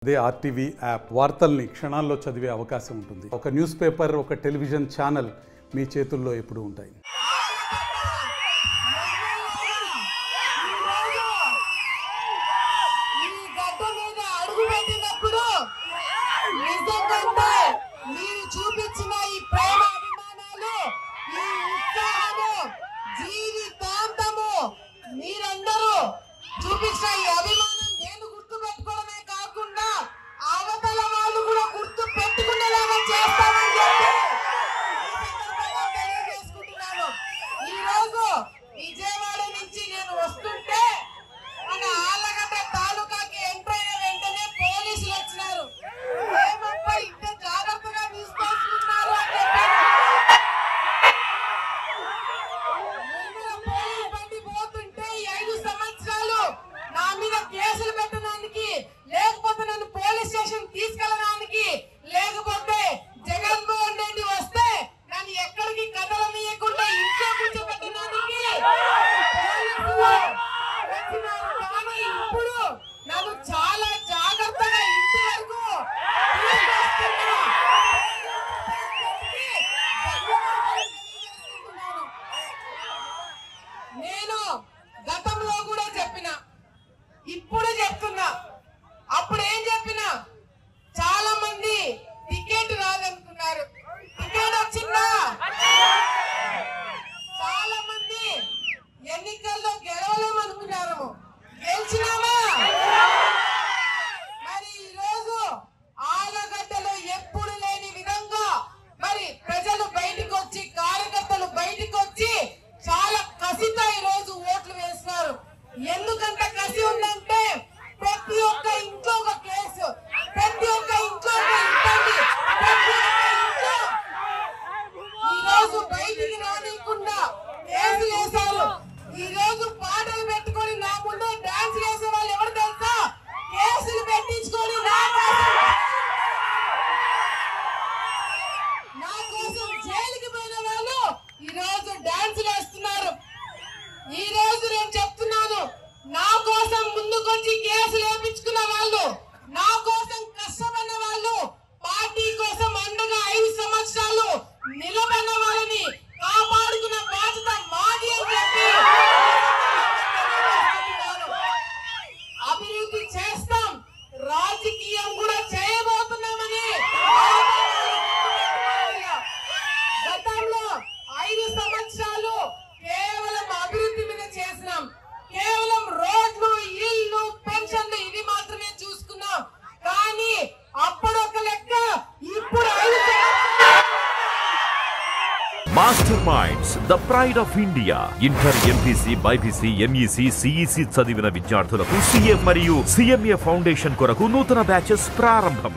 అదే RTV app వార్తల్ని క్షణాల్లో చదివే అవకాశం ఉంటుంది. ఒక న్యూస్ పేపర్, ఒక టెలివిజన్ ఛానల్ మీ చేతుల్లో ఎప్పుడూ ఉంటాయి. నేను గతంలో కూడా చెప్పిన, ఇప్పుడు చెప్తున్నా. అప్పుడు ఏం చెప్పినా, చాలా మంది టికెట్ రాదనుకున్నారు. టికెట్ వచ్చిందా? చాలా మంది ఎన్నికల్లో గెలవలేమనుకున్నారు. గెలిచినామా? మరి ఈరోజు ఆలగడ్డలో ఎప్పుడు లేని విధంగా మరి ప్రజలు బయటకు వచ్చి, కార్యకర్తలు బయటకు వచ్చి చాలా కసితో ఈ రోజు ఓట్లు వేస్తున్నారు. ఎందుకంత కసి ఉందంటే, ప్రతి ఒక్క ఇంట్లో ఒక కేసు, ప్రతి ఒక్క ఇంట్లో ఒక ఇబ్బంది, ప్రతి ఒక్క ఇంట్లో ఈ రోజు బయటికి రానికుండా కేసులు వేశారు. ఈ రోజు పాటలు పెట్టుకొని నా ముందు డాన్స్ చేసే వాళ్ళు ఎవరు తెలుసా? కేసులు పెట్టించుకొని నా కోసం జైలుకి పోయిన వాళ్ళు ఈ రోజు డాన్స్ వేస్తున్నారు. ఈ రోజు నేను చెప్తున్నాను, నా కోసం ముందుకొచ్చి కేసులు వేయించుకున్న వాళ్ళు, నా కోసం కష్టపడిన వాళ్ళు, పార్టీ కోసం అండగా 5 సంవత్సరాలు నిలబడిన వాళ్ళని కాపాడుకున్న బాధ్యత మాది అని చెప్పి అభివృద్ధి చేస్తాం, రాజకీయం కూడా చేయబోతున్నామని. గతంలో 5 సంవత్సరాలు కేవలం అభివృద్ధి మీద చేసినాం. కేవలం రోడ్లు, ఇల్లు, పెన్షన్లు ఇవి మాత్రమే చూసుకున్నాం. కానీ అప్పుడు ఒక లెక్క, ఇప్పుడు 5 master minds, the pride of India. Inter, MPC, BiPC, MEC, CEC చదివిన విద్యార్థులకు CA మరియు CMA ఫౌండేషన్ కొరకు నూతన బ్యాచెస్ ప్రారంభం.